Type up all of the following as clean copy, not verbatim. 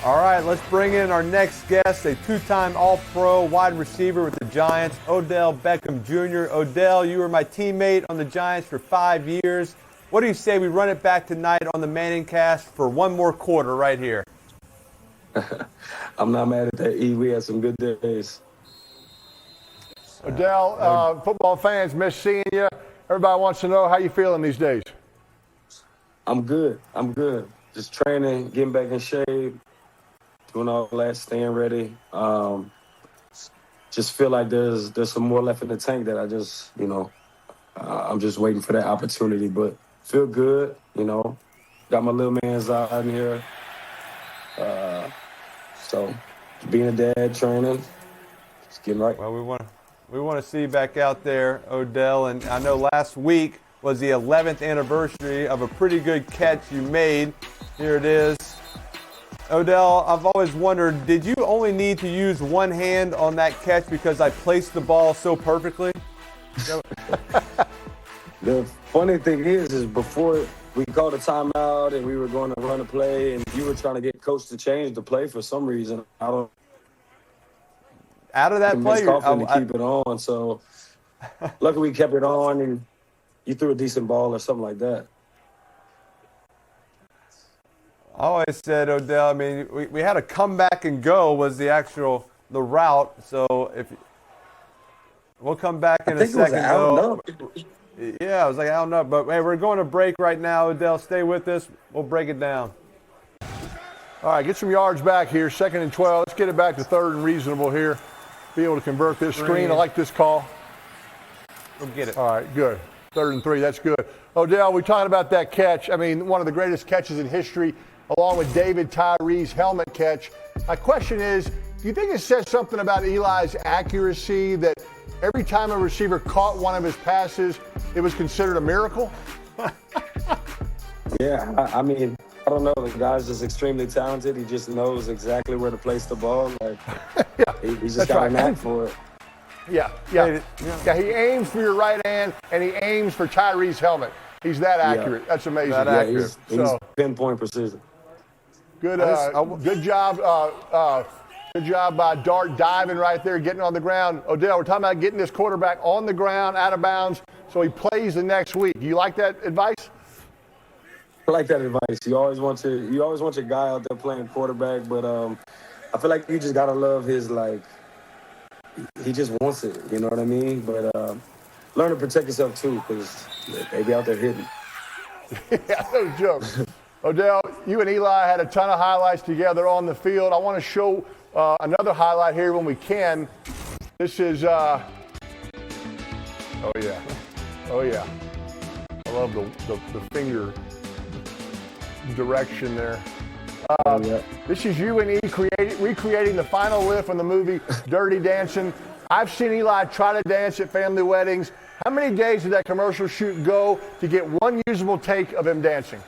All right, let's bring in our next guest, a two-time All-Pro wide receiver with the Giants, Odell Beckham Jr. Odell, you were my teammate on the Giants for 5 years. What do you say we run it back tonight on the ManningCast for one more quarter right here? I'm not mad at that, E. We had some good days. Odell, football fans miss seeing you. Everybody wants to know how you feeling these days. I'm good. Just training, getting back in shape, doing all that, staying ready. Just feel like there's some more left in the tank that I just, I'm just waiting for that opportunity. But feel good, Got my little man's out in here. So being a dad, training, just getting right. Well, we want to see you back out there, Odell. And I know last week was the 11th anniversary of a pretty good catch you made. Here it is. Odell, I've always wondered, did you only need to use one hand on that catch because I placed the ball so perfectly? The funny thing is before we called a timeout and we were going to run a play and you were trying to get coach to change the play for some reason. Out of that play, to keep it on. So luckily we kept it on and you threw a decent ball or something like that. I always said, Odell, I mean, we had a come back and go was the route. So we'll come back in a second. Yeah, I was like, I don't know. But, hey, we're going to break right now, Odell. Stay with us. We'll break it down. All right, get some yards back here. 2nd and 12. Let's get it back to 3rd and reasonable here. Be able to convert this screen. I like this call. We'll get it. All right, good. 3rd and 3. That's good. Odell, we're talking about that catch. I mean, one of the greatest catches in history, along with David Tyree's helmet catch. My question is, do you think it says something about Eli's accuracy that every time a receiver caught one of his passes, it was considered a miracle? Yeah, I mean, I don't know. The guy's just extremely talented. He just knows exactly where to place the ball. Like, he's just got a knack for it. Yeah. He aims for your right hand, and he aims for Tyree's helmet. He's that accurate. Yeah. That's amazing. That accurate. He's pinpoint precision. Good job. Good job by Dart diving right there, getting on the ground. Odell, we're talking about getting this quarterback on the ground, out of bounds, so he plays the next week. Do you like that advice? I like that advice. You always want your guy out there playing quarterback, but I feel like you just gotta love his he just wants it. You know what I mean? But learn to protect yourself too, because they be out there hitting. Yeah, no joke. Odell, you and Eli had a ton of highlights together on the field. I want to show another highlight here when we can. This is, oh yeah. I love the finger direction there. This is you and E recreating the final lift from the movie Dirty Dancing. I've seen Eli try to dance at family weddings. How many days did that commercial shoot go to get one usable take of him dancing?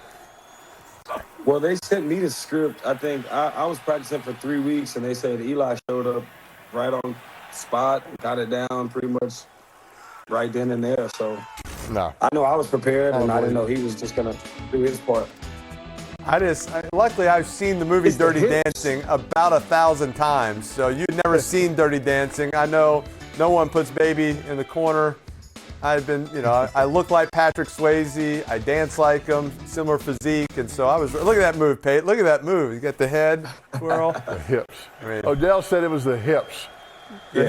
Well, they sent me the script. I think I was practicing for 3 weeks, and they said Eli showed up right on spot, got it down pretty much right then and there. So I know I was prepared, and I didn't know he was just going to do his part. Luckily, I've seen the movie Dirty Dancing about 1,000 times. So you've never seen Dirty Dancing. I know no one puts baby in the corner. I've been, I look like Patrick Swayze. I dance like him, similar physique. And so look at that move, Peyton. Look at that move. You got the head twirl. The hips. Odell said it was the hips. The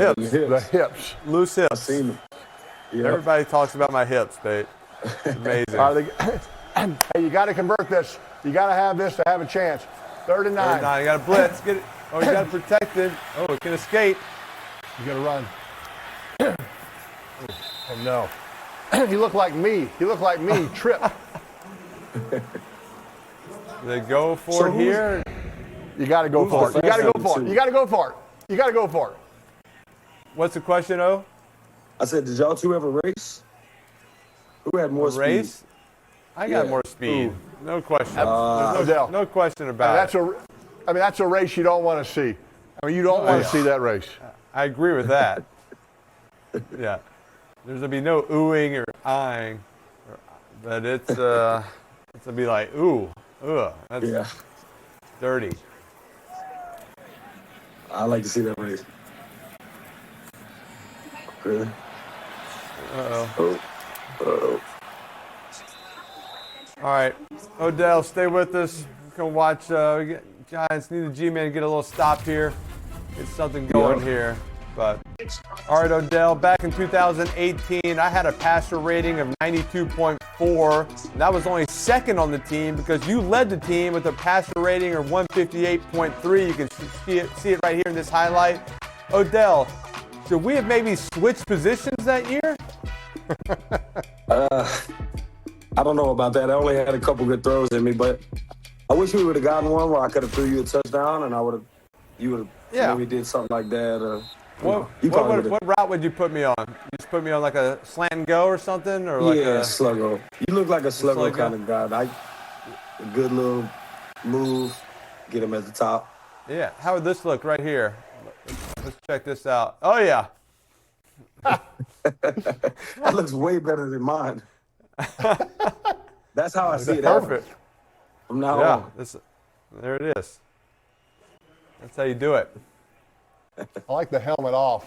hips. Loose hips. I've seen them. Yep. Everybody talks about my hips, Peyton. It's amazing. Hey, you got to convert this. You got to have this to have a chance. 3rd and 9. 3rd and 9. You got to blitz. Get it. Oh, you got to protect it. Oh, it can escape. You got to run. Oh, no. He looked like me. Trip. They go for it here. You got to go for it. You got to go for it. What's the question, O? I said, did y'all two ever race? Who had more race? Speed? I got more speed. Ooh. No question. No question about it. That's a race you don't want to see. You don't want to see that race. I agree with that. Yeah. There's going to be no oohing or eyeing. But it's going to be like, ooh, that's dirty. I like to see that race. Really? Uh-oh. Oh. All right, Odell, stay with us. We're going to watch Giants need the G-Man to get a little stop here. Get something going here. But all right, Odell, back in 2018, I had a passer rating of 92.4. And that was only second on the team because you led the team with a passer rating of 158.3. You can see it right here in this highlight. Odell, should we have maybe switched positions that year? I don't know about that. I only had a couple good throws in me, but I wish we would have gotten one where I could have threw you a touchdown, and you would have maybe did something like that. What route would you put me on? You just put me on like a slant and go or something, or like a sluggo. You look like a sluggo kind of guy. A good little move, get him at the top. Yeah. How would this look right here? Let's check this out. Oh yeah. That looks way better than mine. That's how I see it. Perfect. From now on. There it is. That's how you do it. I like the helmet off.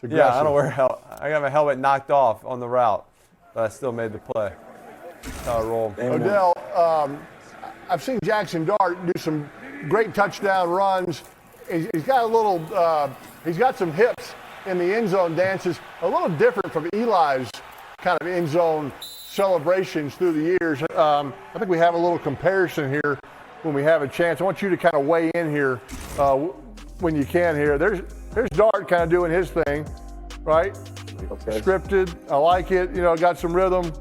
Yeah, I don't wear a helmet. I got my helmet knocked off on the route, but I still made the play. That's how I roll. Odell, I've seen Jackson Dart do some great touchdown runs. He's got he's got some hips in the end zone dances, a little different from Eli's kind of end zone celebrations through the years. I think we have a little comparison here when we have a chance. I want you to kind of weigh in here when you can here. There's Dart kind of doing his thing, right? Okay. Scripted. I like it. You know, got some rhythm.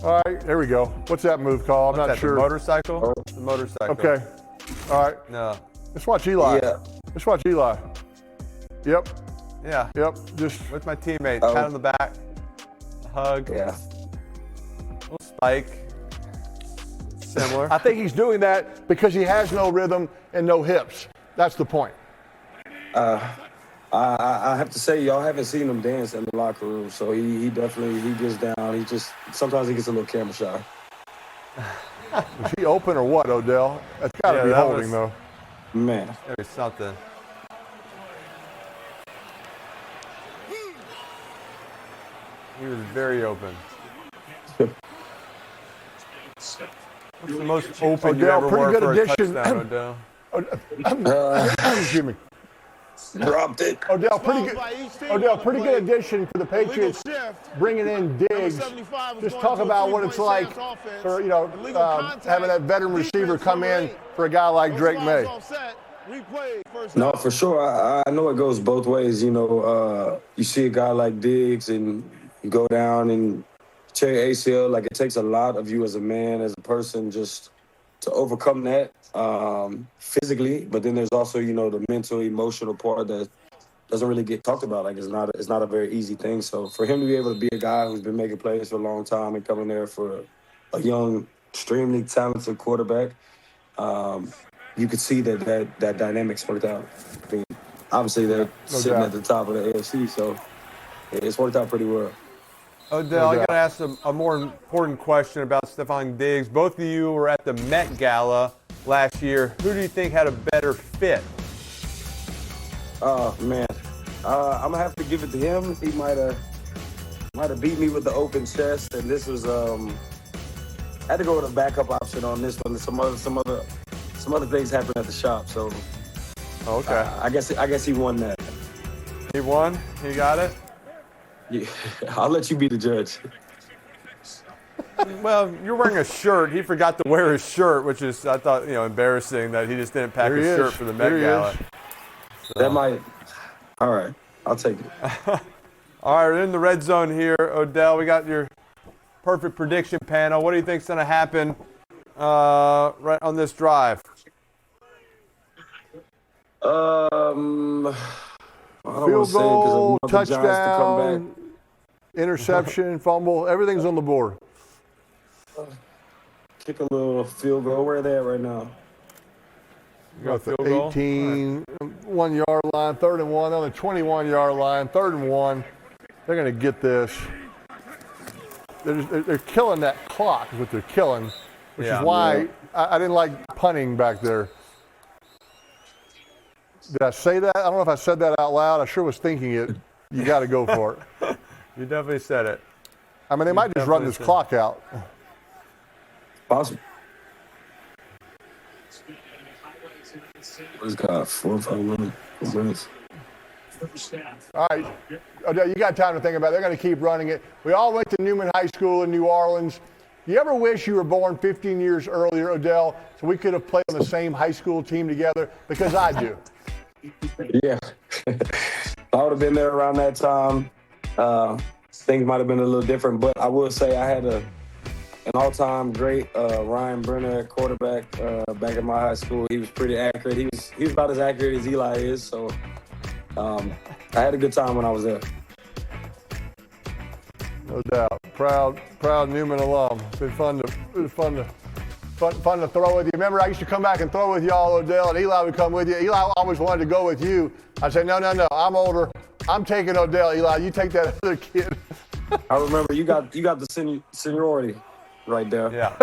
All right, there we go. What's that move called? I'm not sure. The motorcycle? The motorcycle. Okay. All right. No. Let's watch Eli. Yeah. Let's watch Eli. Yep. Yeah. Yep. Just with my teammate. Pat on the back. A hug. Yeah. Little spike. Similar. I think he's doing that because he has no rhythm and no hips. That's the point. I have to say, y'all haven't seen him dance in the locker room, so he definitely gets down. Sometimes he gets a little camera shy. Is he open or what, Odell? That's got to be holding, though. Man. There's something. He was very open. What's the most open you ever were for a touchdown, Odell? Excuse me. Dropped it. Odell, pretty good addition for the Patriots, bringing in Diggs. Just talk about what it's like for, having that veteran receiver come in for a guy like Drake May. No, for sure. I know it goes both ways. You see a guy like Diggs and you go down and tear your ACL. Like, it takes a lot of you as a man, as a person, just to overcome that physically. But then there's also, the mental, emotional part that doesn't really get talked about. Like, it's not a very easy thing. So for him to be able to be a guy who's been making plays for a long time and coming there for a young, extremely talented quarterback, you could see that dynamic's worked out. I mean, obviously they're sitting at the top of the AFC, so it's worked out pretty well. Odell, I got to ask a more important question about Stefan Diggs. Both of you were at the Met Gala last year. Who do you think had a better fit? Oh, man. I'm going to have to give it to him. He might have beat me with the open chest, and this was I had to go with a backup option on this one. Some other things happened at the shop, so okay. I guess he won that. He won? He got it? Yeah, I'll let you be the judge. Well, you're wearing a shirt. He forgot to wear his shirt, which is, I thought, embarrassing that he just didn't pack his shirt for the Met Gala. So. That might. All right, I'll take it. All right, we're in the red zone here, Odell. We got your perfect prediction panel. What do you think's going to happen right on this drive? Field goal, touchdown, interception, fumble, everything's on the board. Kick a little field goal. Where are they at right now? You got the 18, 1 yard line, 3rd and 1, on the 21 yard line, 3rd and 1. They're going to get this. They're killing that clock, is what they're killing, which is why I didn't like punting back there. Did I say that? I don't know if I said that out loud. I sure was thinking it. You got to go for it. You definitely said it. I mean, they might just run this clock out. Possible. What's got 4 or 5 minutes? All right, Odell, you got time to think about it. They're going to keep running it. We all went to Newman High School in New Orleans. You ever wish you were born 15 years earlier, Odell, so we could have played on the same high school team together? Because I do. Yeah. I would have been there around that time. Things might have been a little different, but I will say I had an all-time great Ryan Brenner at quarterback back at my high school. He was pretty accurate. He was about as accurate as Eli is, so I had a good time when I was there. No doubt. Proud Newman alum. It's been fun to throw with you. Remember, I used to come back and throw with y'all, Odell, and Eli would come with you. Eli always wanted to go with you. I said, no, I'm older. I'm taking Odell, Eli. You take that other kid. I remember you got the seniority right there. Yeah.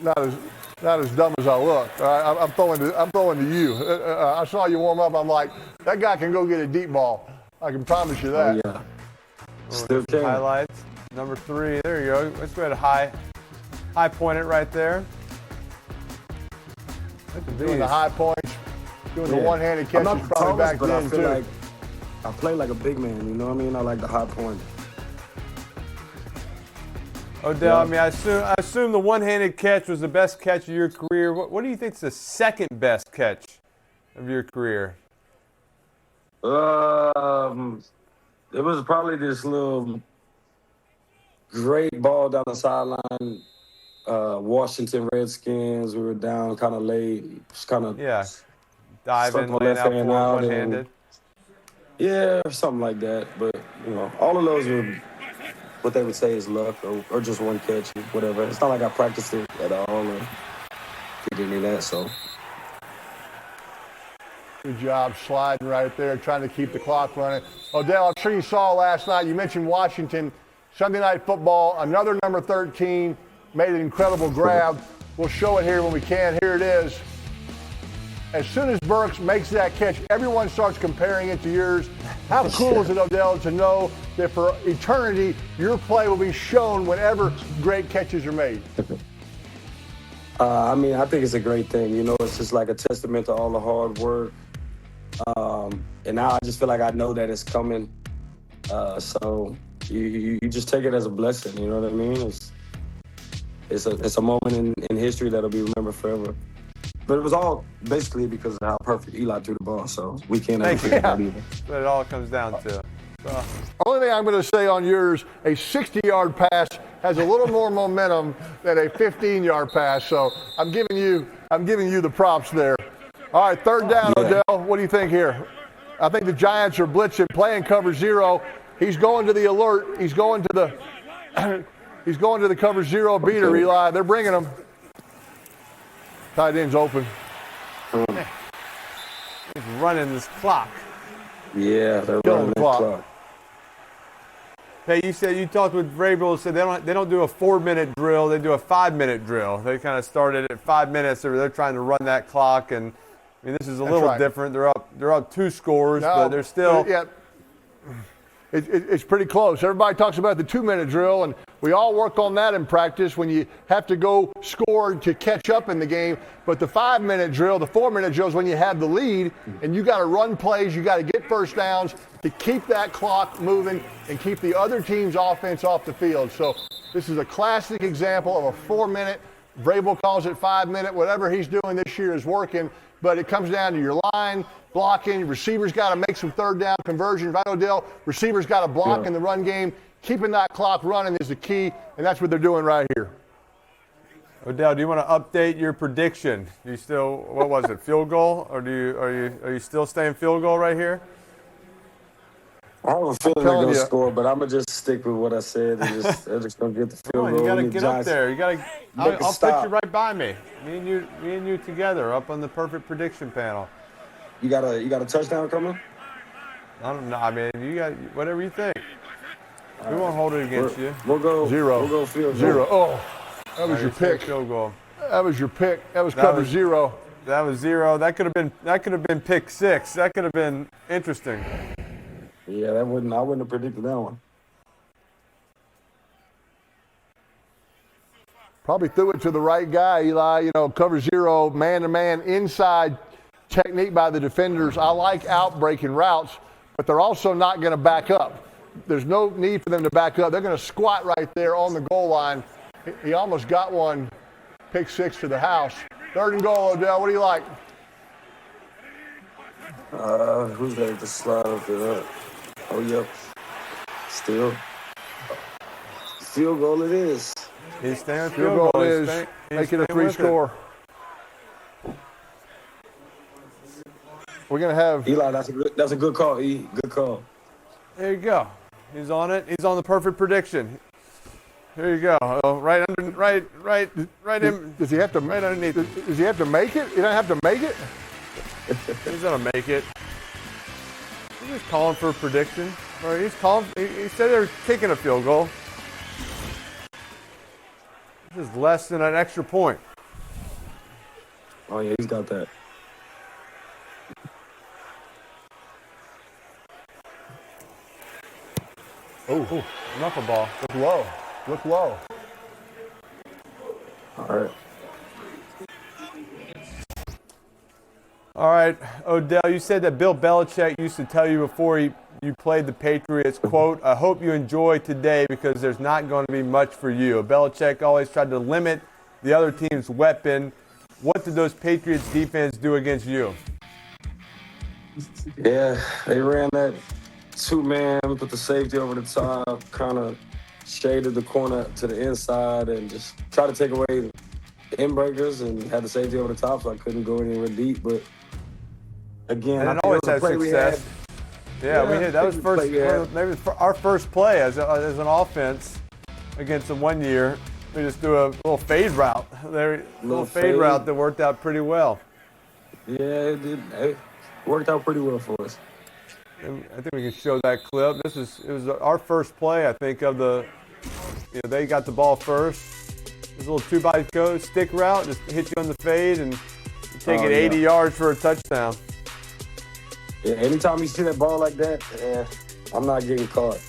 Not as dumb as I look. All right, I'm throwing to you. I saw you warm up. I'm like, that guy can go get a deep ball. I can promise you that. Oh, yeah. Still can. Highlights. Number 3. There you go. Let's go ahead and high point it right there. Look at Doing these. the high points, doing the one-handed catches I'm not the probably tallest, back but then I feel too. like I play like a big man. You know what I mean? I like the high point. Odell, I mean, I assume the one-handed catch was the best catch of your career. What do you think is the second best catch of your career? It was probably this little great ball down the sideline. Washington Redskins. We were down kind of late. Just kind of Diving, laying out for it, one-handed. Yeah, something like that. But all of those were what they would say is luck or just one catch, whatever. It's not like I practiced it at all or did any of that. So. Good job sliding right there, trying to keep the clock running. Odell, I'm sure you saw last night, you mentioned Washington, Sunday Night Football, another number 13, made an incredible grab. We'll show it here when we can. Here it is. As soon as Burks makes that catch, everyone starts comparing it to yours. How cool is it, Odell, to know that for eternity, your play will be shown whenever great catches are made? I mean, I think it's a great thing. It's just like a testament to all the hard work. And now I just feel like I know that it's coming. So you just take it as a blessing. You know what I mean? It's a moment in history that'll be remembered forever. But it was all basically because of how perfect Eli threw the ball. So we can't ever forget that either. That's what it all comes down to. Only thing I'm going to say on yours, a 60-yard pass has a little more momentum than a 15-yard pass. So I'm giving you the props there. All right, third down, Odell. What do you think here? I think the Giants are blitzing, playing cover 0. He's going to the alert. He's going to the cover 0 beater, Eli. They're bringing him. Tight end's open. He's running this clock. Yeah, they're running the clock. Hey, you talked with Vrabel. Said they don't do a 4-minute drill. They do a 5-minute drill. They kind of started at 5 minutes. They're trying to run that clock, and I mean this is a little different. They're up 2 scores, but they're still. Yeah. It's pretty close. Everybody talks about the 2-minute drill, and we all work on that in practice when you have to go score to catch up in the game. But the 5-minute drill, the 4-minute drill is when you have the lead, and you got to run plays, you got to get first downs to keep that clock moving and keep the other team's offense off the field. So this is a classic example of a 4-minute. Vrabel calls it 5-minute. Whatever he's doing this year is working. But it comes down to your line, blocking. Receivers got to make some third down conversions. Right, Odell? Receivers got to block in the run game. Keeping that clock running is the key, and that's what they're doing right here. Odell, do you want to update your prediction? Do you still, what was it, field goal, or are you still staying field goal right here? I have a feeling they're going to score, but I'm going to just stick with what I said. They're just going to get the field goal. You got to get up there. I'll put you right by me. Me and you together up on the perfect prediction panel. You got a touchdown coming? I don't know. I mean, you got whatever you think. We won't hold it against you. We'll go 0. We'll go field goal. 0. Oh, that was your pick. Field goal. That was your pick. That was cover 0. That was 0. That could have been pick 6. That could have been interesting. Yeah, I wouldn't have predicted that one. Probably threw it to the right guy, Eli. Cover 0, man-to-man, inside technique by the defenders. I like out-breaking routes, but they're also not going to back up. There's no need for them to back up. They're going to squat right there on the goal line. He almost got one, pick 6 to the house. 3rd and goal, Odell. What do you like? Who's that to slide up there? Oh, yep. Still. Field goal it is. He's staying with Field goal is make it a 3-score. We're going to have Eli, that's a good call, E. Good call. There you go. He's on it. He's on the perfect prediction. Here you go. Oh, right in. Does he have to? Right underneath. Does he have to make it? He doesn't have to make it. He's gonna make it. He's just calling for a prediction. Or he's calling. He said they're kicking a field goal. This is less than an extra point. Oh yeah, he's got that. Oh, knuckleball. Look low. Look low. All right, Odell, you said that Bill Belichick used to tell you before you played the Patriots, quote, I hope you enjoy today because there's not going to be much for you. Belichick always tried to limit the other team's weapon. What did those Patriots defense do against you? Yeah, they ran that 2-man, put the safety over the top, kind of shaded the corner to the inside and just tried to take away the inbreakers and had the safety over the top so I couldn't go anywhere deep. But again, and it always had success. Yeah, we did. That was maybe our first play as an offense against them one year. We just threw a little fade route. Little fade route that worked out pretty well. Yeah, it did. It worked out pretty well for us. And I think we can show that clip. It was our first play, I think, of the. They got the ball first. This little 2-by-go stick route just hit you on the fade and you take it 80 yards for a touchdown. Yeah, anytime you see that ball like that, I'm not getting caught.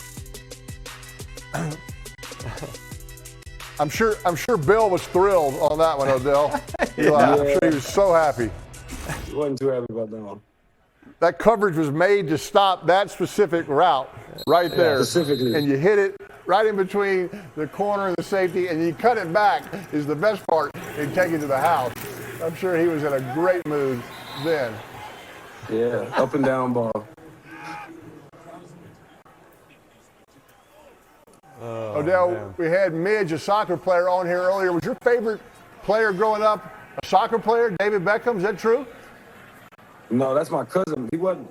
I'm sure Bill was thrilled on that one, Odell. Yeah. I'm sure he was so happy. He wasn't too happy about that one. That coverage was made to stop that specific route right there. Specifically. And you hit it right in between the corner and the safety, and you cut it back is the best part in taking to the house. I'm sure he was in a great mood then. Yeah, up and down ball. Odell, man. we had Midge, a soccer player, on here earlier. Was your favorite player growing up a soccer player, David Beckham? Is that true? No, that's my cousin. He wasn't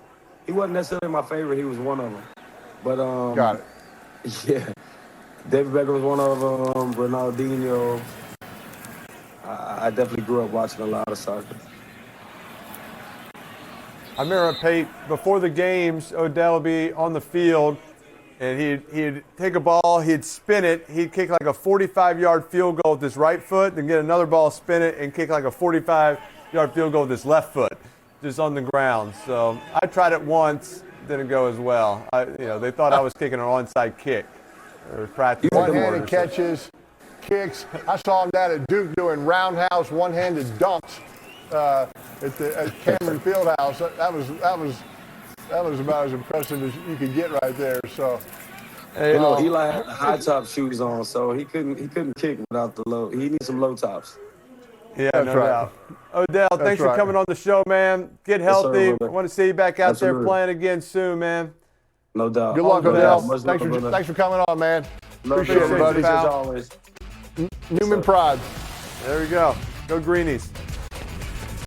necessarily my favorite. He was one of them. But Got it. Yeah, David Beckham was one of them. Ronaldinho. I definitely grew up watching a lot of soccer. I remember Pate, before the games, Odell would be on the field, and he'd take a ball, he'd spin it, he'd kick like a 45-yard field goal with his right foot, then get another ball, spin it, and kick like a 45-yard field goal with his left foot, just on the ground. So I tried it once, didn't go as well. They thought I was kicking an onside kick. Or practice. One-handed catches, kicks. I saw him down at Duke doing roundhouse, one-handed dunks at Cameron Fieldhouse. That was about as impressive as you could get right there. So, Eli had the high top shoes on, so he couldn't kick without the low. He needs some low tops. Yeah, That's no right. doubt. Odell, thanks for coming on the show, man. Get healthy. Yes, sir, I want to see you back out there Absolutely. playing again soon, man. No doubt. good luck, No Odell. doubt. Thanks for coming on, man. Love Appreciate it, buddy. As always. Newman Pride. There we go. Go Greenies.